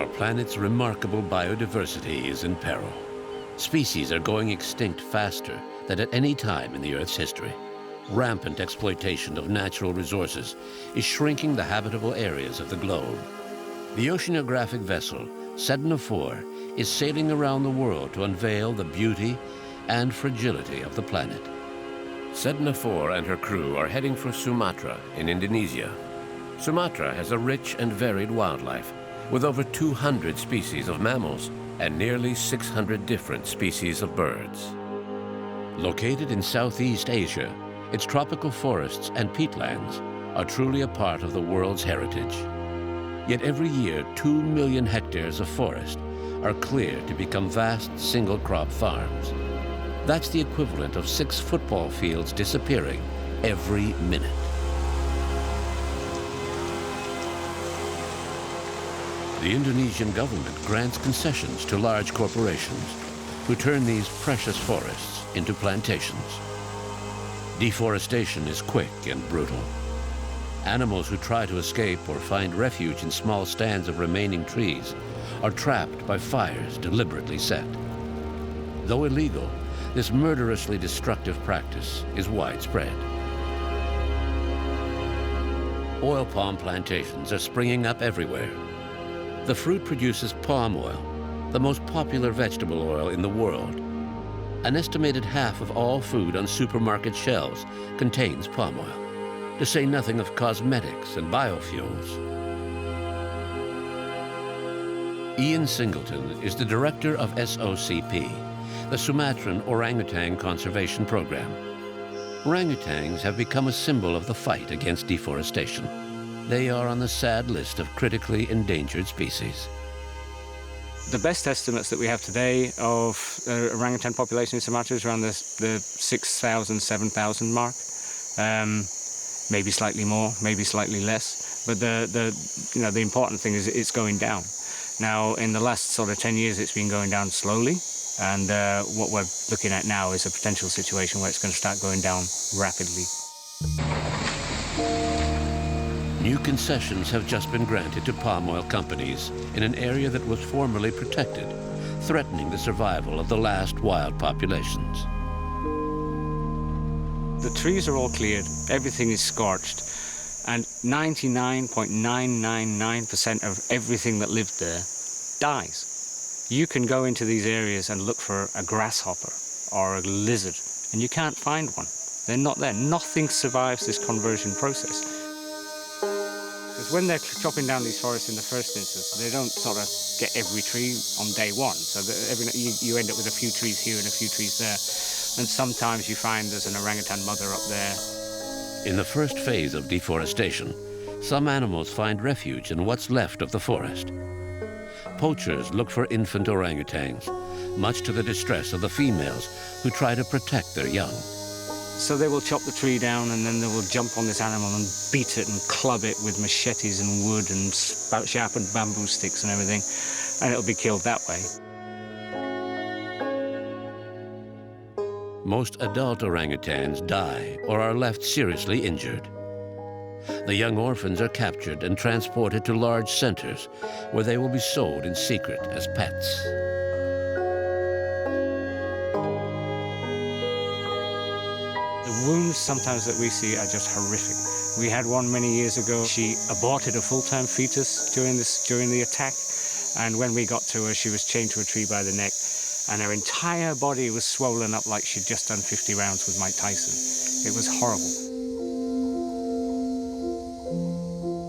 Our planet's remarkable biodiversity is in peril. Species are going extinct faster than at any time in the Earth's history. Rampant exploitation of natural resources is shrinking the habitable areas of the globe. The oceanographic vessel Sedna 4 is sailing around the world to unveil the beauty and fragility of the planet. Sedna 4 and her crew are heading for Sumatra in Indonesia. Sumatra has a rich and varied wildlife, with over 200 species of mammals and nearly 600 different species of birds. Located in Southeast Asia, its tropical forests and peatlands are truly a part of the world's heritage. Yet every year, 2 million hectares of forest are cleared to become vast single-crop farms. That's the equivalent of 6 football fields disappearing every minute. The Indonesian government grants concessions to large corporations who turn these precious forests into plantations. Deforestation is quick and brutal. Animals who try to escape or find refuge in small stands of remaining trees are trapped by fires deliberately set. Though illegal, this murderously destructive practice is widespread. Oil palm plantations are springing up everywhere. The fruit produces palm oil, the most popular vegetable oil in the world. An estimated half of all food on supermarket shelves contains palm oil, to say nothing of cosmetics and biofuels. Ian Singleton is the director of SOCP, the Sumatran Orangutan Conservation Program. Orangutans have become a symbol of the fight against deforestation. They are on the sad list of critically endangered species. The best estimates that we have today of the orangutan population in Sumatra is around the 6,000, 7,000 mark. Maybe slightly more, maybe slightly less. But the important thing is it's going down. Now, in the last sort of 10 years, it's been going down slowly. And what we're looking at now is a potential situation where it's going to start going down rapidly. New concessions have just been granted to palm oil companies in an area that was formerly protected, threatening the survival of the last wild populations. The trees are all cleared, everything is scorched, and 99.999% of everything that lived there dies. You can go into these areas and look for a grasshopper or a lizard, and you can't find one. They're not there. Nothing survives this conversion process. Because when they're chopping down these forests in the first instance, they don't sort of get every tree on day one. So you end up with a few trees here and a few trees there. And sometimes you find there's an orangutan mother up there. In the first phase of deforestation, some animals find refuge in what's left of the forest. Poachers look for infant orangutans, much to the distress of the females who try to protect their young. So they will chop the tree down and then they will jump on this animal and beat it and club it with machetes and wood and sharpened bamboo sticks and everything, and it'll be killed that way. Most adult orangutans die or are left seriously injured. The young orphans are captured and transported to large centers where they will be sold in secret as pets. The wounds sometimes that we see are just horrific. We had one many years ago. She aborted a full-term fetus during the attack, and when we got to her, she was chained to a tree by the neck, and her entire body was swollen up like she'd just done 50 rounds with Mike Tyson. It was horrible.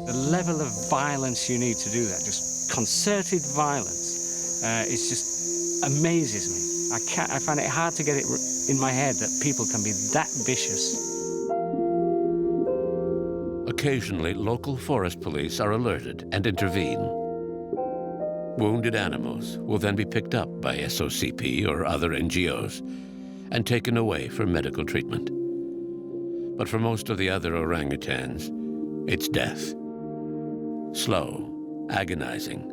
The level of violence you need to do that, just concerted violence, it just amazes me. I find it hard to get it in my head that people can be that vicious. Occasionally, local forest police are alerted and intervene. Wounded animals will then be picked up by SOCP or other NGOs and taken away for medical treatment. But for most of the other orangutans, it's death. Slow, agonizing,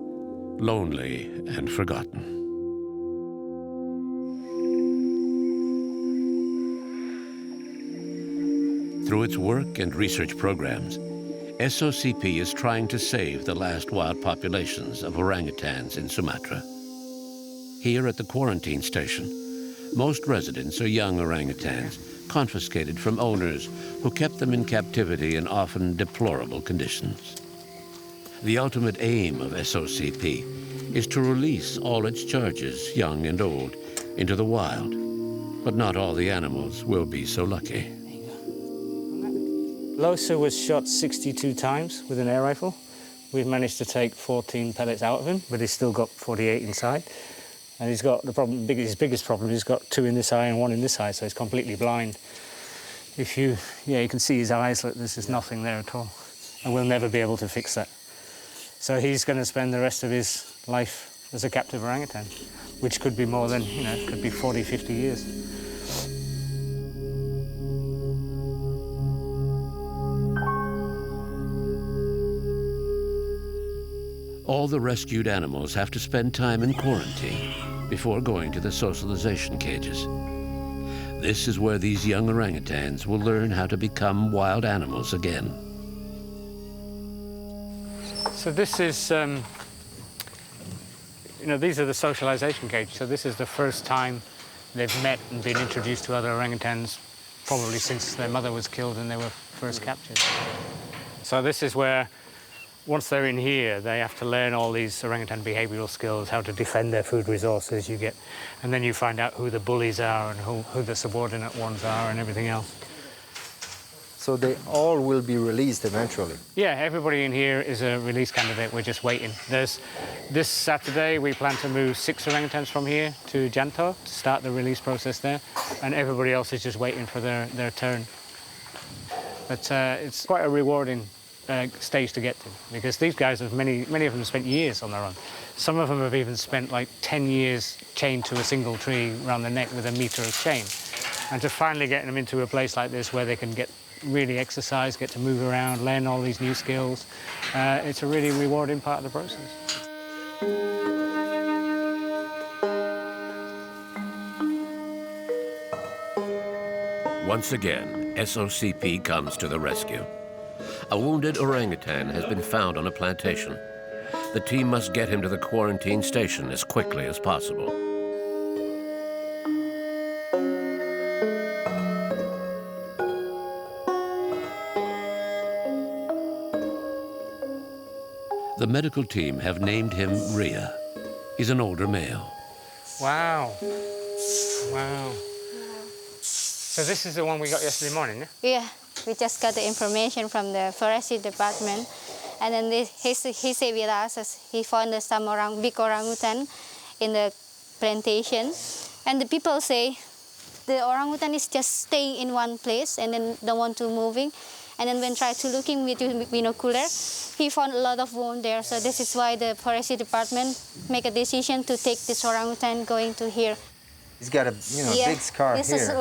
lonely, and forgotten. Through its work and research programs, SOCP is trying to save the last wild populations of orangutans in Sumatra. Here at the quarantine station, most residents are young orangutans, confiscated from owners who kept them in captivity in often deplorable conditions. The ultimate aim of SOCP is to release all its charges, young and old, into the wild. But not all the animals will be so lucky. Losa was shot 62 times with an air rifle. We've managed to take 14 pellets out of him, but he's still got 48 inside. And he's got the problem, his biggest problem, he's got 2 in this eye and 1 in this eye, so he's completely blind. You can see his eyes, look, there's just nothing there at all. And we'll never be able to fix that. So he's going to spend the rest of his life as a captive orangutan, which could be more than, could be 40, 50 years. All the rescued animals have to spend time in quarantine before going to the socialization cages. This is where these young orangutans will learn how to become wild animals again. So this is, these are the socialization cages. So this is the first time they've met and been introduced to other orangutans, probably since their mother was killed and they were first captured. So this is where, once they're in here, they have to learn all these orangutan behavioral skills, how to defend their food resources and then you find out who the bullies are and who the subordinate ones are and everything else. So they all will be released eventually? Yeah, everybody in here is a release candidate. We're just waiting. This Saturday, we plan to move 6 orangutans from here to Janto to start the release process there, and everybody else is just waiting for their turn. But it's quite a rewarding stage to get to, because these guys have many of them have spent years on their own. Some of them have even spent like 10 years chained to a single tree around the neck with a meter of chain. And to finally get them into a place like this where they can really exercise, get to move around, learn all these new skills, it's a really rewarding part of the process. Once again, SOCP comes to the rescue. A wounded orangutan has been found on a plantation. The team must get him to the quarantine station as quickly as possible. The medical team have named him Ria. He's an older male. Wow. Wow. So this is the one we got yesterday morning, yeah? Yeah, we just got the information from the forestry department, and then he said with us he found some big orangutan in the plantation, and the people say the orangutan is just staying in one place and then don't want to moving, and then when try to looking with binocular, he found a lot of wound there. So this is why the forestry department make a decision to take this orangutan going to here. He's got a big scar this here. This is a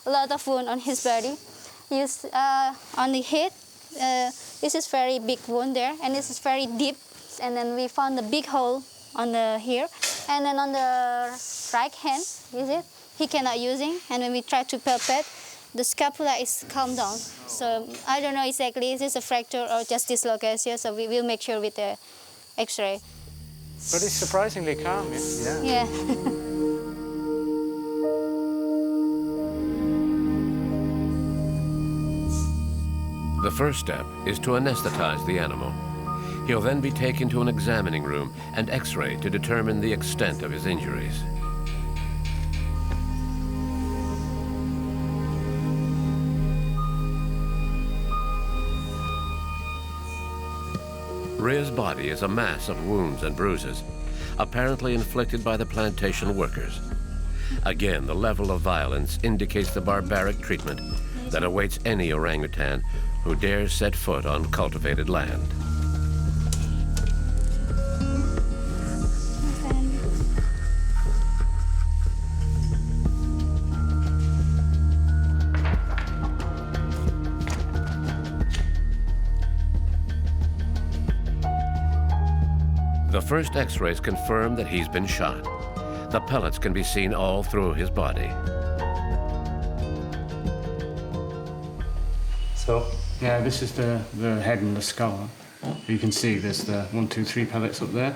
lot of wound on his body. On the head, this is very big wound there, and this is very deep. And then we found a big hole on the here, and then on the right hand, is it? He cannot using. And when we try to palpate, the scapula is calm down. So I don't know exactly is this a fracture or just dislocation. So we will make sure with the X-ray. But it's surprisingly calm, yeah? Yeah. The first step is to anesthetize the animal. He'll then be taken to an examining room and X-rayed to determine the extent of his injuries. Ria's body is a mass of wounds and bruises, apparently inflicted by the plantation workers. Again, the level of violence indicates the barbaric treatment that awaits any orangutan who dares set foot on cultivated land. The first X-rays confirm that he's been shot. The pellets can be seen all through his body. So Yeah, this is the head and the skull. You can see there's the 1, 2, 3 pellets up there.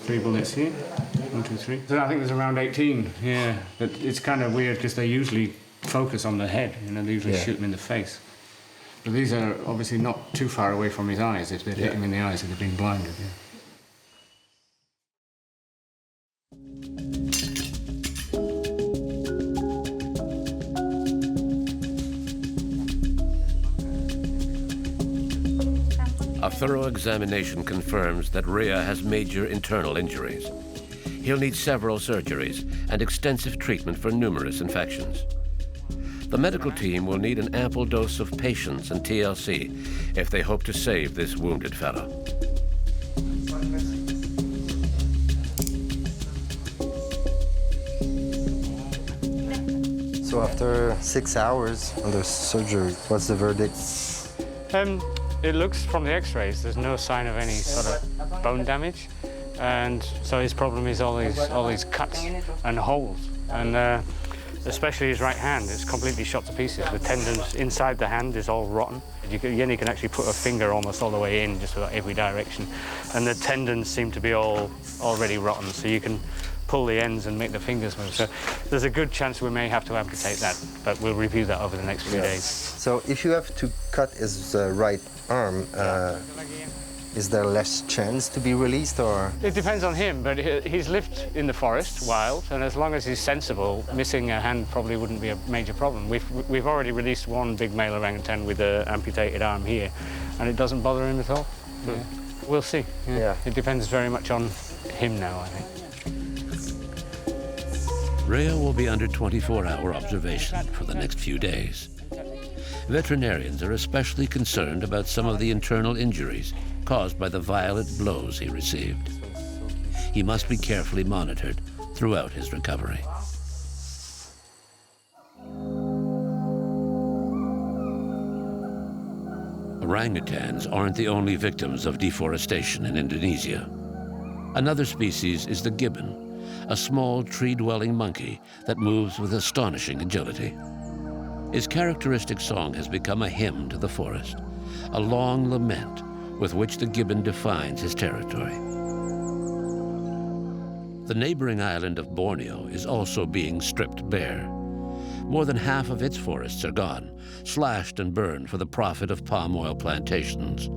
3 bullets here. 1, 2, 3. So I think there's around 18. Yeah, but it's kind of weird because they usually focus on the head. You know, they usually shoot him in the face. But these are obviously not too far away from his eyes. If they'd hit him in the eyes, he'd have been blinded. Yeah. A thorough examination confirms that Rhea has major internal injuries. He'll need several surgeries and extensive treatment for numerous infections. The medical team will need an ample dose of patience and TLC if they hope to save this wounded fellow. So after 6 hours on the surgery, what's the verdict? It looks from the x-rays, there's no sign of any sort of bone damage. And so his problem is all these cuts and holes. And especially his right hand, it's completely shot to pieces. The tendons inside the hand is all rotten. You can actually put a finger almost all the way in, just about every direction. And the tendons seem to be already rotten, so you can pull the ends and make the fingers move. So there's a good chance we may have to amputate that, but we'll review that over the next few days. So if you have to cut his right arm, is there less chance to be released, or? It depends on him, but he's lived in the forest, wild, and as long as he's sensible, missing a hand probably wouldn't be a major problem. We've already released one big male orangutan with an amputated arm here, and it doesn't bother him at all. Yeah. We'll see. Yeah. It depends very much on him now, I think. Rhea will be under 24-hour observation for the next few days. Veterinarians are especially concerned about some of the internal injuries caused by the violent blows he received. He must be carefully monitored throughout his recovery. Orangutans aren't the only victims of deforestation in Indonesia. Another species is the gibbon, a small tree-dwelling monkey that moves with astonishing agility. His characteristic song has become a hymn to the forest, a long lament with which the gibbon defines his territory. The neighboring island of Borneo is also being stripped bare. More than half of its forests are gone, slashed and burned for the profit of palm oil plantations.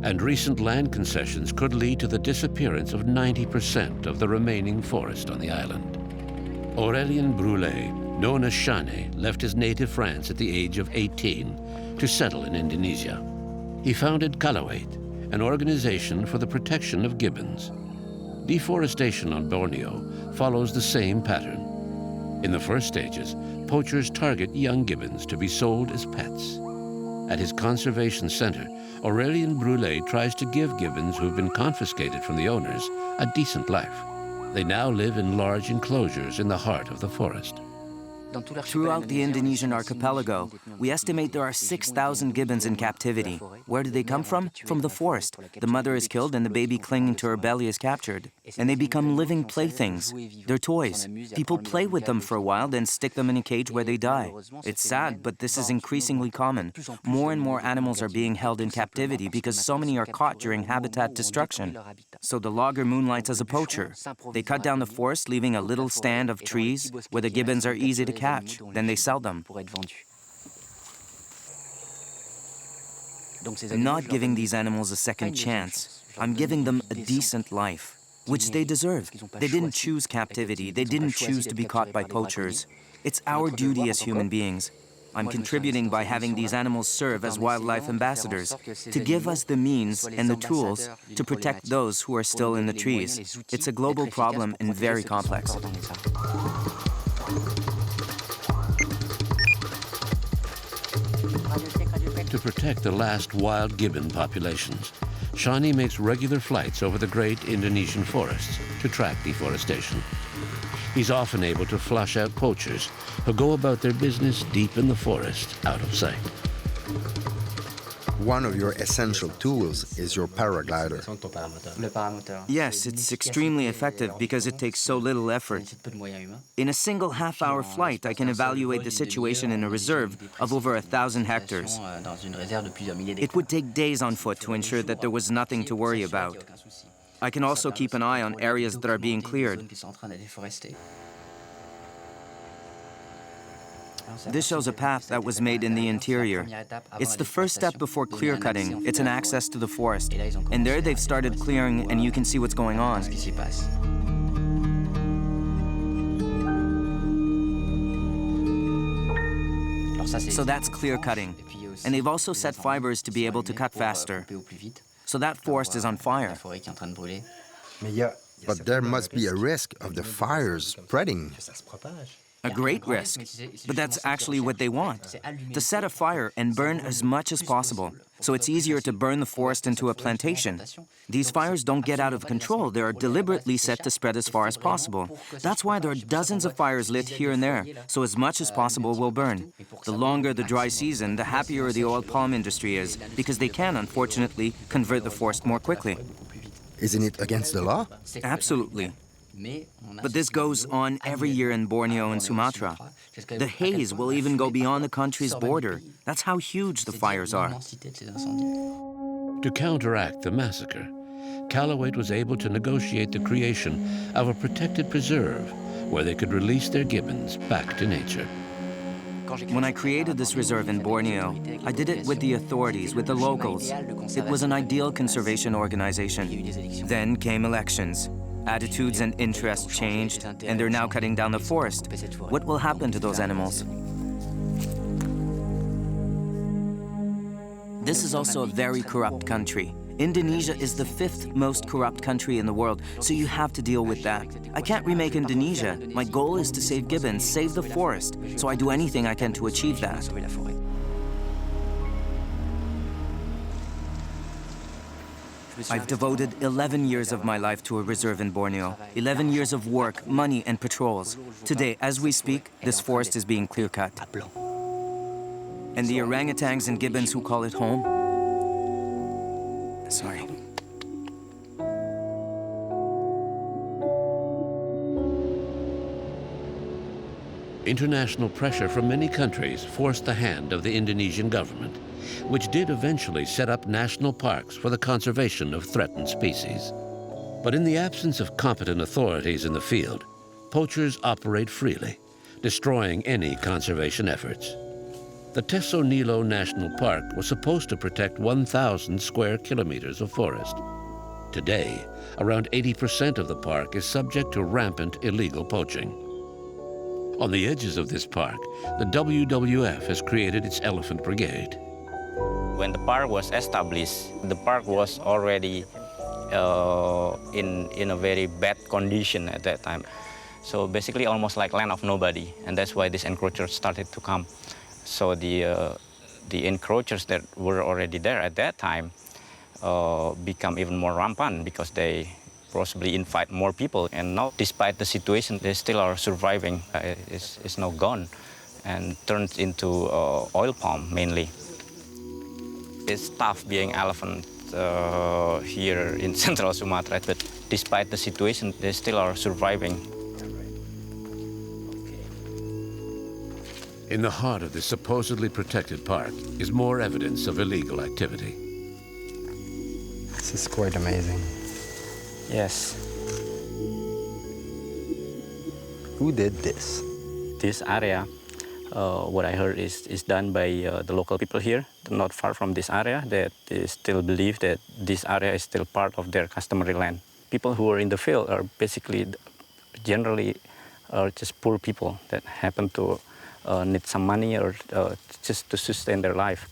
And recent land concessions could lead to the disappearance of 90% of the remaining forest on the island. Aurélien Brulé, known as Shane, left his native France at the age of 18 to settle in Indonesia. He founded Kalawait, an organization for the protection of gibbons. Deforestation on Borneo follows the same pattern. In the first stages, poachers target young gibbons to be sold as pets. At his conservation center, Aurélien Brulé tries to give gibbons who've been confiscated from the owners a decent life. They now live in large enclosures in the heart of the forest. Throughout the Indonesian archipelago, we estimate there are 6,000 gibbons in captivity. Where do they come from? From the forest. The mother is killed and the baby clinging to her belly is captured. And they become living playthings. They're toys. People play with them for a while, then stick them in a cage where they die. It's sad, but this is increasingly common. More and more animals are being held in captivity because so many are caught during habitat destruction. So the logger moonlights as a poacher. They cut down the forest, leaving a little stand of trees where the gibbons are easy to catch. Then they sell them. I'm not giving these animals a second chance. I'm giving them a decent life, which they deserve. They didn't choose captivity. They didn't choose to be caught by poachers. It's our duty as human beings. I'm contributing by having these animals serve as wildlife ambassadors, to give us the means and the tools to protect those who are still in the trees. It's a global problem and very complex. To protect the last wild gibbon populations, Shani makes regular flights over the great Indonesian forests to track deforestation. He's often able to flush out poachers who go about their business deep in the forest, out of sight. one of your essential tools is your paraglider. Yes, it's extremely effective because it takes so little effort. In a single half-hour flight, I can evaluate the situation in a reserve of over 1,000 hectares. It would take days on foot to ensure that there was nothing to worry about. I can also keep an eye on areas that are being cleared. This shows a path that was made in the interior. It's the first step before clear cutting. It's an access to the forest. And there they've started clearing, and you can see what's going on. So that's clear cutting. And they've also set fibers to be able to cut faster. So that forest is on fire. But there must be a risk of the fires spreading. A great risk. But that's actually what they want. To set a fire and burn as much as possible. So it's easier to burn the forest into a plantation. These fires don't get out of control. They are deliberately set to spread as far as possible. That's why there are dozens of fires lit here and there, so as much as possible will burn. The longer the dry season, the happier the oil palm industry is, because they can, unfortunately, convert the forest more quickly. Isn't it against the law? Absolutely. But this goes on every year in Borneo and Sumatra. The haze will even go beyond the country's border. That's how huge the fires are. To counteract the massacre, Callaway was able to negotiate the creation of a protected preserve where they could release their gibbons back to nature. When I created this reserve in Borneo, I did it with the authorities, with the locals. It was an ideal conservation organization. Then came elections. Attitudes and interests changed, and they're now cutting down the forest. What will happen to those animals? This is also a very corrupt country. Indonesia is the 5th most corrupt country in the world, so you have to deal with that. I can't remake Indonesia. My goal is to save gibbons, save the forest, so I do anything I can to achieve that. I've devoted 11 years of my life to a reserve in Borneo, 11 years of work, money, and patrols. Today, as we speak, this forest is being clear-cut. And the orangutans and gibbons who call it home? Sorry. International pressure from many countries forced the hand of the Indonesian government, which did eventually set up national parks for the conservation of threatened species. But in the absence of competent authorities in the field, poachers operate freely, destroying any conservation efforts. The Teso Nilo National Park was supposed to protect 1,000 square kilometers of forest. Today, around 80% of the park is subject to rampant illegal poaching. On the edges of this park, the WWF has created its Elephant Brigade. When the park was established, the park was already in a very bad condition at that time. So basically almost like land of nobody, and that's why these encroachers started to come. So the encroachers that were already there at that time become even more rampant because they possibly invite more people. And now, despite the situation, they still are surviving. It's now gone and turned into oil palm mainly. It's tough being elephant here in central Sumatra, but despite the situation, they still are surviving. In the heart of this supposedly protected park is more evidence of illegal activity. This is quite amazing. Yes. Who did this? This area, what I heard is done by the local people here, not far from this area, that they still believe that this area is still part of their customary land. People who are in the field are basically, generally, are just poor people that happen to need some money or just to sustain their life.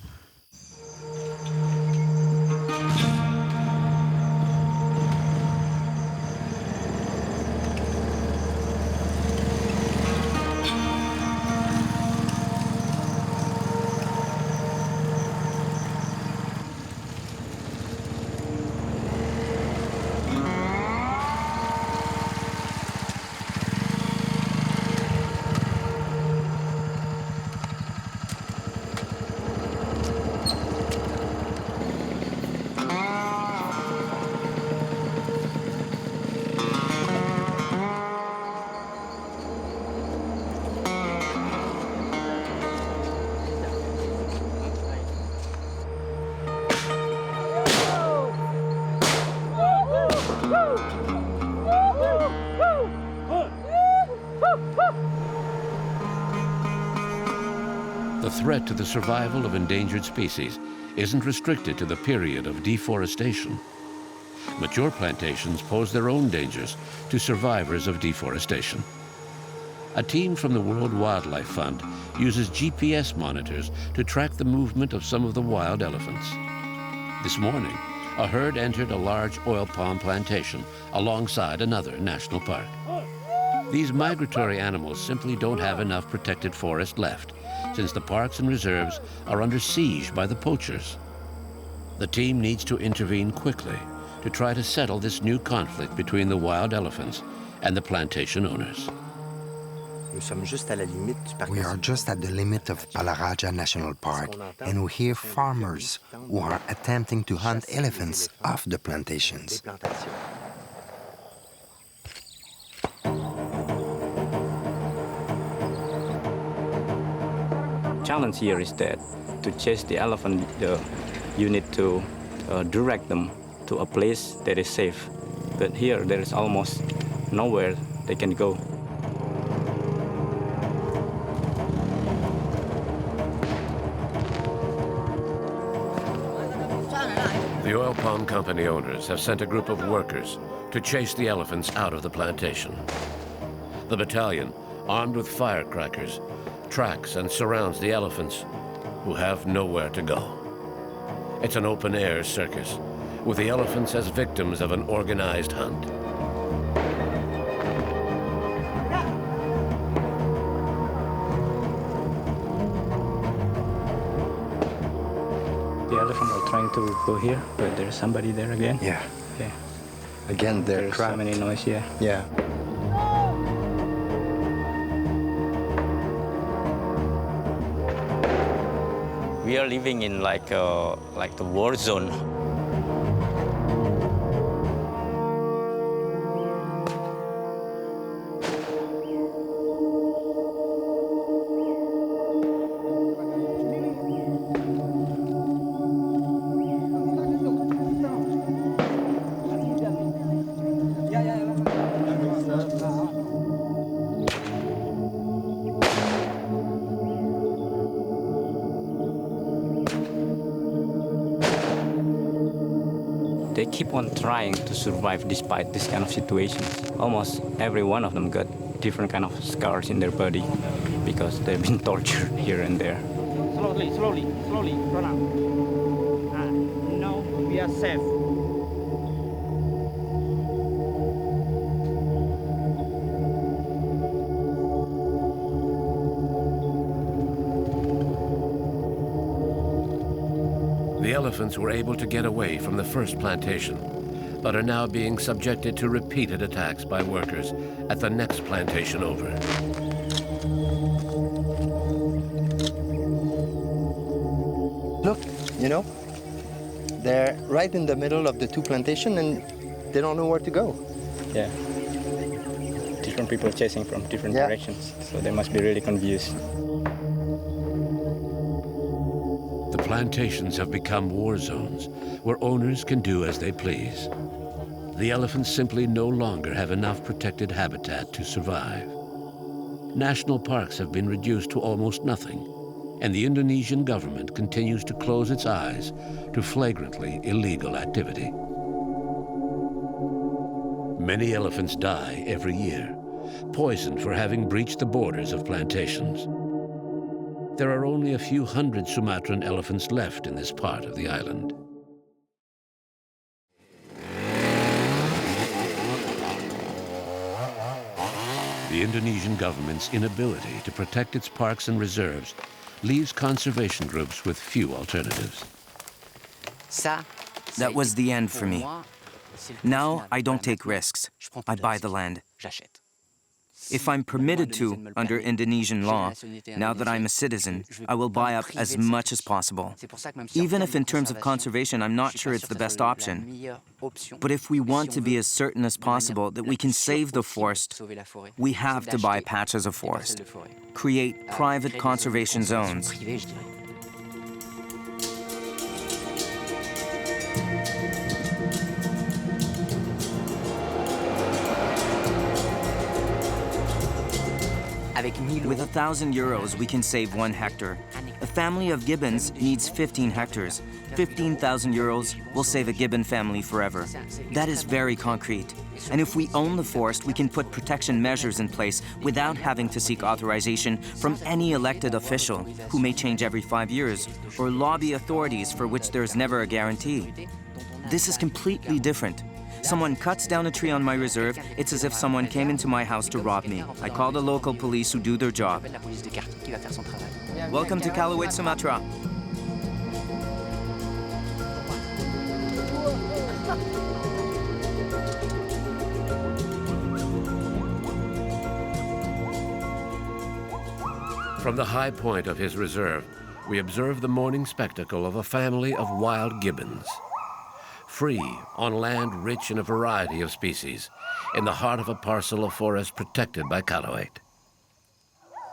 The threat to the survival of endangered species isn't restricted to the period of deforestation. Mature plantations pose their own dangers to survivors of deforestation. A team from the World Wildlife Fund uses GPS monitors to track the movement of some of the wild elephants. This morning, a herd entered a large oil palm plantation alongside another national park. These migratory animals simply don't have enough protected forest left, since the parks and reserves are under siege by the poachers. The team needs to intervene quickly to try to settle this new conflict between the wild elephants and the plantation owners. We are just at the limit of Palaraja National Park, and we hear farmers who are attempting to hunt elephants off the plantations. Challenge here is that to chase the elephant, you need to direct them to a place that is safe. But here, there is almost nowhere they can go. The oil palm company owners have sent a group of workers to chase the elephants out of the plantation. The battalion, armed with firecrackers, tracks and surrounds the elephants, who have nowhere to go. It's an open-air circus, with the elephants as victims of an organized hunt. The elephant are trying to go here, but there's somebody there again. Yeah. Yeah. Again, they're There's trapped. so many noise, yeah. Yeah. We are living in like the war zone. They keep on trying to survive despite this kind of situations. Almost every one of them got different kind of scars in their body because they've been tortured here and there. Slowly, run out. Now we are safe. The elephants were able to get away from the first plantation, but are now being subjected to repeated attacks by workers at the next plantation over. Look, you know, they're right in the middle of the two plantations and they don't know where to go. Yeah. Different people chasing from different Yeah. directions, so they must be really confused. The plantations have become war zones where owners can do as they please. The elephants simply no longer have enough protected habitat to survive. National parks have been reduced to almost nothing, and the Indonesian government continues to close its eyes to flagrantly illegal activity. Many elephants die every year, poisoned for having breached the borders of plantations. There are only a few hundred Sumatran elephants left in this part of the island. The Indonesian government's inability to protect its parks and reserves leaves conservation groups with few alternatives. That was the end for me. Now I don't take risks. I buy the land. If I'm permitted to, under Indonesian law, now that I'm a citizen, I will buy up as much as possible. Even if in terms of conservation, I'm not sure it's the best option. But if we want to be as certain as possible that we can save the forest, we have to buy patches of forest, create private conservation zones. With €1,000, we can save 1 hectare. A family of gibbons needs 15 hectares. €15,000 will save a gibbon family forever. That is very concrete. And if we own the forest, we can put protection measures in place without having to seek authorization from any elected official, who may change every 5 years, or lobby authorities for which there is never a guarantee. This is completely different. Someone cuts down a tree on my reserve, it's as if someone came into my house to rob me. I call the local police who do their job. Welcome to Callaway, Sumatra. From the high point of his reserve, we observe the morning spectacle of a family of wild gibbons. Free, on land rich in a variety of species, in the heart of a parcel of forest protected by Callaway.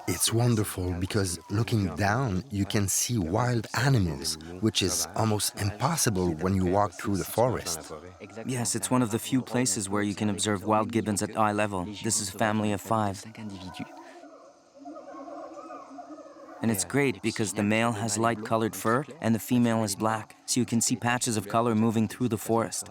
It's wonderful because looking down, you can see wild animals, which is almost impossible when you walk through the forest. Yes, it's one of the few places where you can observe wild gibbons at eye level. This is a family of 5. And it's great because the male has light-colored fur and the female is black, so you can see patches of color moving through the forest.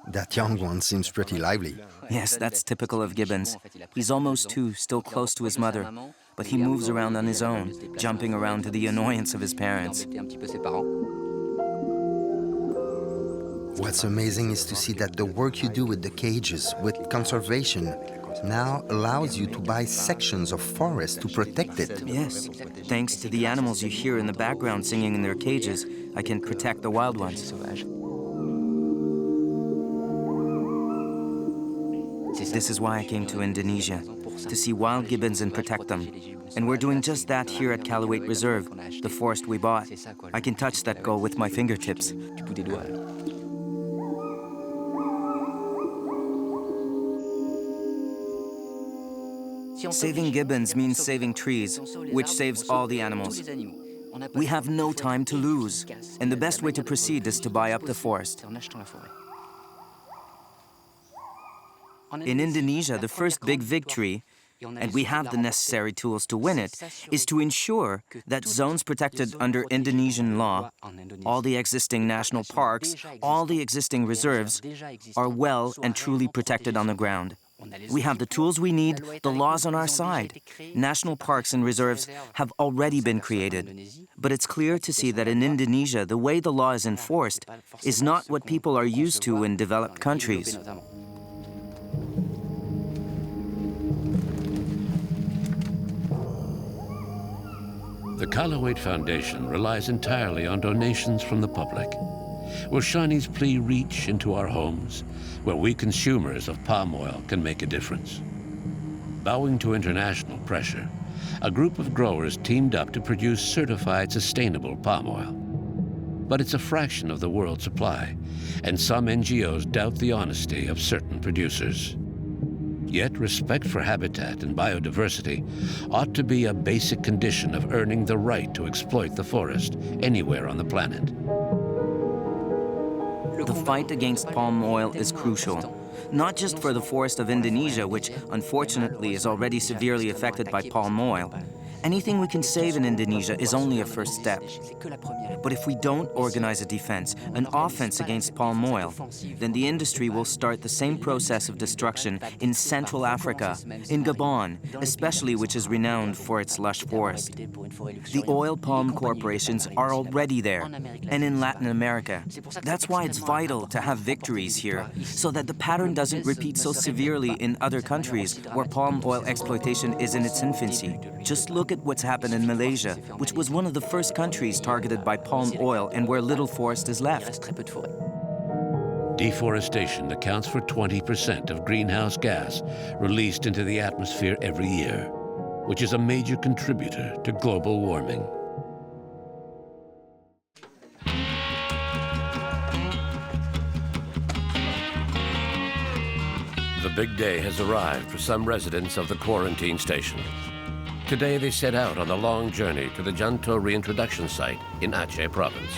That young one seems pretty lively. Yes, that's typical of gibbons. He's almost 2, still close to his mother, but he moves around on his own, jumping around to the annoyance of his parents. What's amazing is to see that the work you do with the cages, with conservation, now allows you to buy sections of forest to protect it. Yes, thanks to the animals you hear in the background singing in their cages, I can protect the wild ones. This is why I came to Indonesia, to see wild gibbons and protect them. And we're doing just that here at Callaway Reserve, the forest we bought. I can touch that goal with my fingertips. Saving gibbons means saving trees, which saves all the animals. We have no time to lose, and the best way to proceed is to buy up the forest. In Indonesia, the first big victory, and we have the necessary tools to win it, is to ensure that zones protected under Indonesian law, all the existing national parks, all the existing reserves, are well and truly protected on the ground. We have the tools we need, the laws on our side. National parks and reserves have already been created. But it's clear to see that in Indonesia, the way the law is enforced is not what people are used to in developed countries. The Callaway Foundation relies entirely on donations from the public. Will Shawnee's plea reach into our homes, where we consumers of palm oil can make a difference? Bowing to international pressure, a group of growers teamed up to produce certified sustainable palm oil. But it's a fraction of the world's supply, and some NGOs doubt the honesty of certain producers. Yet respect for habitat and biodiversity ought to be a basic condition of earning the right to exploit the forest anywhere on the planet. The fight against palm oil is crucial, not just for the forest of Indonesia, which unfortunately is already severely affected by palm oil. Anything we can save in Indonesia is only a first step. But if we don't organize a defense, an offense against palm oil, then the industry will start the same process of destruction in Central Africa, in Gabon, especially, which is renowned for its lush forest. The oil palm corporations are already there, and in Latin America. That's why it's vital to have victories here, so that the pattern doesn't repeat so severely in other countries where palm oil exploitation is in its infancy. Just look at what's happened in Malaysia, which was one of the first countries targeted by palm oil and where little forest is left. Deforestation accounts for 20% of greenhouse gas released into the atmosphere every year, which is a major contributor to global warming. The big day has arrived for some residents of the quarantine station. Today they set out on the long journey to the Janto reintroduction site in Aceh province.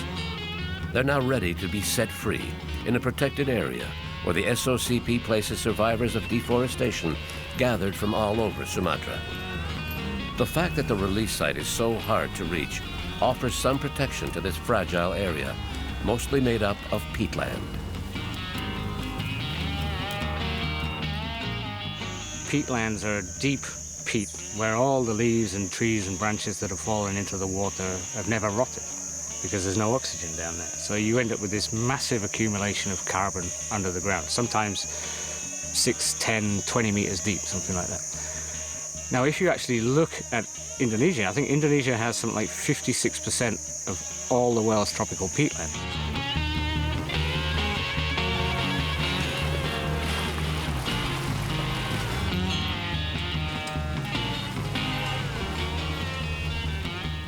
They're now ready to be set free in a protected area where the SOCP places survivors of deforestation gathered from all over Sumatra. The fact that the release site is so hard to reach offers some protection to this fragile area, mostly made up of peatland. Peatlands are deep peat where all the leaves and trees and branches that have fallen into the water have never rotted because there's no oxygen down there. So you end up with this massive accumulation of carbon under the ground, sometimes 6, 10, 20 meters deep, something like that. Now, if you actually look at Indonesia, I think Indonesia has something like 56% of all the world's tropical peatland.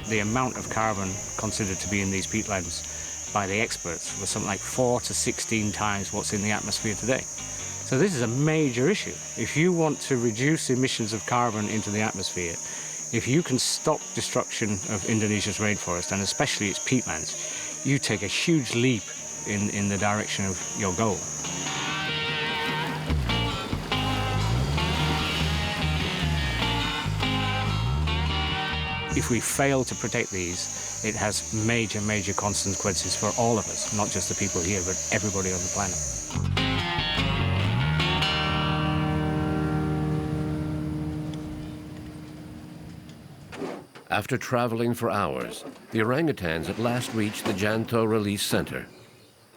The amount of carbon considered to be in these peatlands by the experts was something like 4 to 16 times what's in the atmosphere today. So this is a major issue. If you want to reduce emissions of carbon into the atmosphere, if you can stop destruction of Indonesia's rainforest, and especially its peatlands, you take a huge leap in the direction of your goal. If we fail to protect these, it has major, major consequences for all of us, not just the people here, but everybody on the planet. After traveling for hours, the orangutans at last reach the Janto Release Center.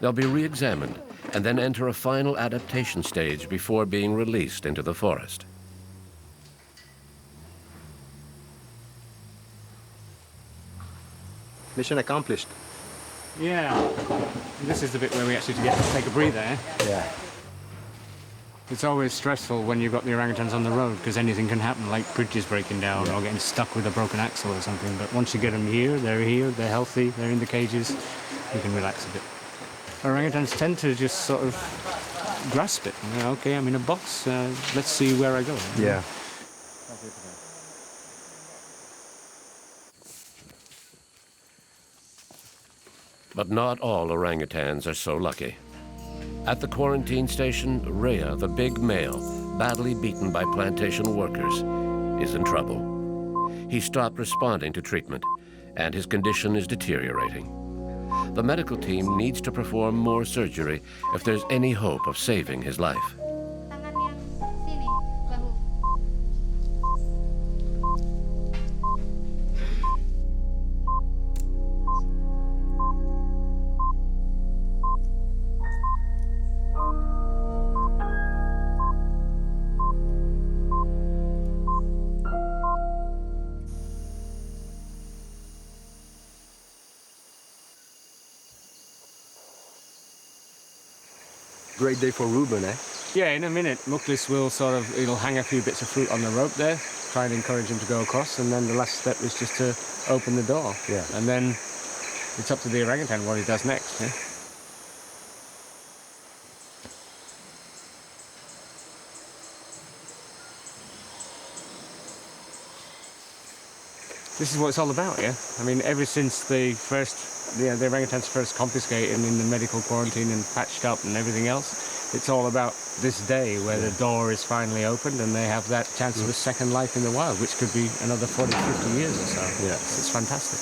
They'll be re-examined and then enter a final adaptation stage before being released into the forest. Mission accomplished. Yeah, this is the bit where we actually get to take a breather, eh? Yeah. It's always stressful when you've got the orangutans on the road because anything can happen, like bridges breaking down or getting stuck with a broken axle or something. But once you get them here, they're healthy, they're in the cages, you can relax a bit. Orangutans tend to just sort of grasp it. You know, okay, I'm in a box, let's see where I go. Yeah. But not all orangutans are so lucky. At the quarantine station, Rhea, the big male, badly beaten by plantation workers, is in trouble. He stopped responding to treatment, and his condition is deteriorating. The medical team needs to perform more surgery if there's any hope of saving his life. Great day for Ruben, eh? Yeah, in a minute, Muklis will he'll hang a few bits of fruit on the rope there, try and encourage him to go across, and then the last step is just to open the door. Yeah. And then it's up to the orangutan what he does next. Yeah? This is what it's all about, yeah? I mean, ever since the orangutans first confiscated and in the medical quarantine and patched up and everything else, it's all about this day where the door is finally opened and they have that chance of a second life in the wild, which could be another 40, 50 years or so. Yeah. It's fantastic.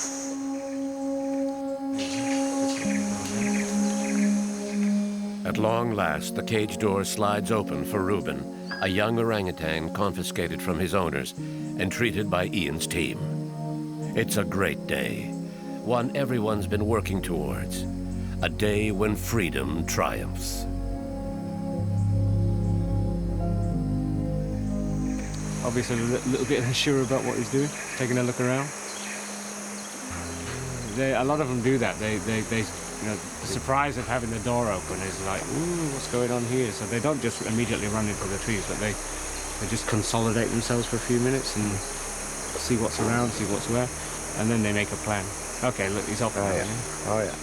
At long last, the cage door slides open for Ruben, a young orangutan confiscated from his owners and treated by Ian's team. It's a great day, one everyone's been working towards, a day when freedom triumphs. Obviously a little bit unsure about what he's doing, taking a look around. A lot of them do that. They you know, the surprise of having the door open is like, ooh, what's going on here? So they don't just immediately run into the trees, but they just consolidate themselves for a few minutes and see what's around, see what's where, and then they make a plan. Okay, look, he's off. Oh, yeah. Oh, yeah.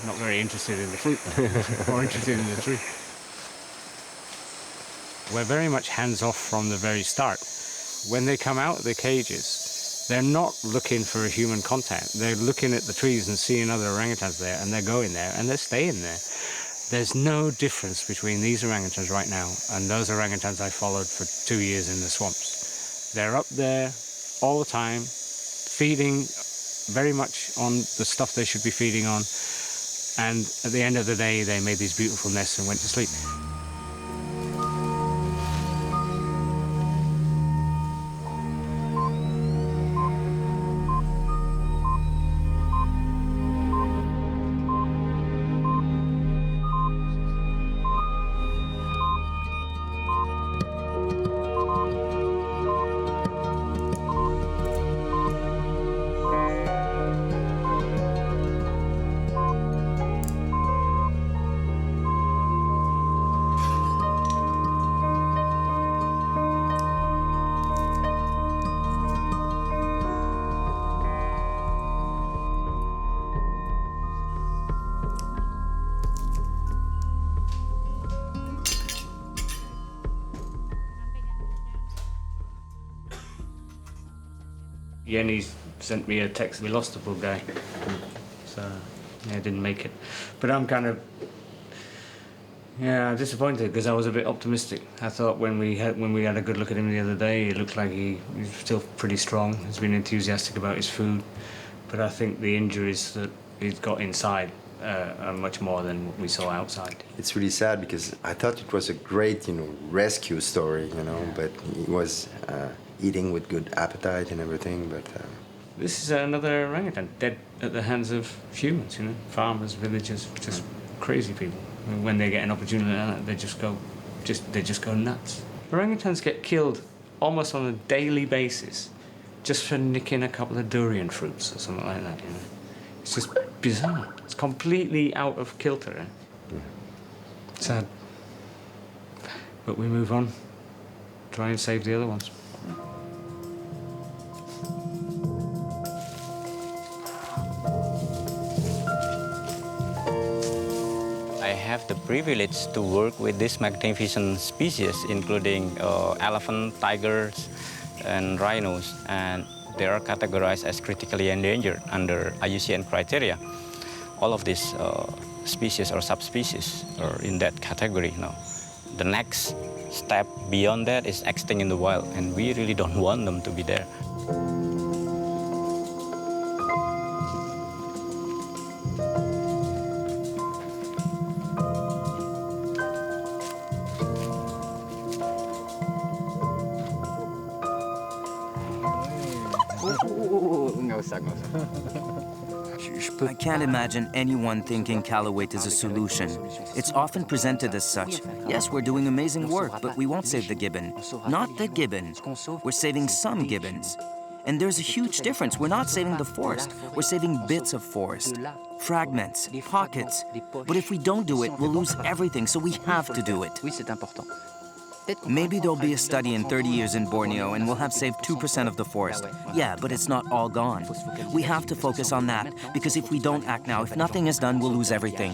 Not very interested in the fruit, more interested in the tree. We're very much hands-off from the very start. When they come out of the cages, They're not looking for a human contact. They're looking at the trees and seeing other orangutans there, and they're going there, and they're staying there. There's no difference between these orangutans right now and those orangutans I followed for 2 years in the swamps. They're up there all the time, feeding very much on the stuff they should be feeding on, and at the end of the day, they made these beautiful nests and went to sleep. Yenny sent me a text, we lost the poor guy, so yeah, I didn't make it. But I'm kind of, yeah, disappointed because I was a bit optimistic. I thought when we had a good look at him the other day, it looked like he's still pretty strong. He's been enthusiastic about his food, but I think the injuries that he's got inside are much more than what we saw outside. It's really sad because I thought it was a great, rescue story, but he was eating with good appetite and everything, but... This is another orangutan dead at the hands of humans, farmers, villagers, just crazy people. When they get an opportunity like that, they just go nuts. Orangutans get killed almost on a daily basis just for nicking a couple of durian fruits or something like that, It's just bizarre. It's completely out of kilter. Sad. But we move on, try and save the other ones. I have the privilege to work with these magnificent species, including elephant, tigers, and rhinos, and they are categorized as critically endangered under IUCN criteria. All of these species or subspecies are in that category now. The next step beyond that is extinct in the wild, and we really don't want them to be there. I can't imagine anyone thinking cala weight is a solution. It's often presented as such. Yes, we're doing amazing work, but we won't save the gibbon. Not the gibbon. We're saving some gibbons. And there's a huge difference. We're not saving the forest. We're saving bits of forest, fragments, pockets. But if we don't do it, we'll lose everything, so we have to do it. Maybe there'll be a study in 30 years in Borneo and we'll have saved 2% of the forest. Yeah, but it's not all gone. We have to focus on that, because if we don't act now, if nothing is done, we'll lose everything.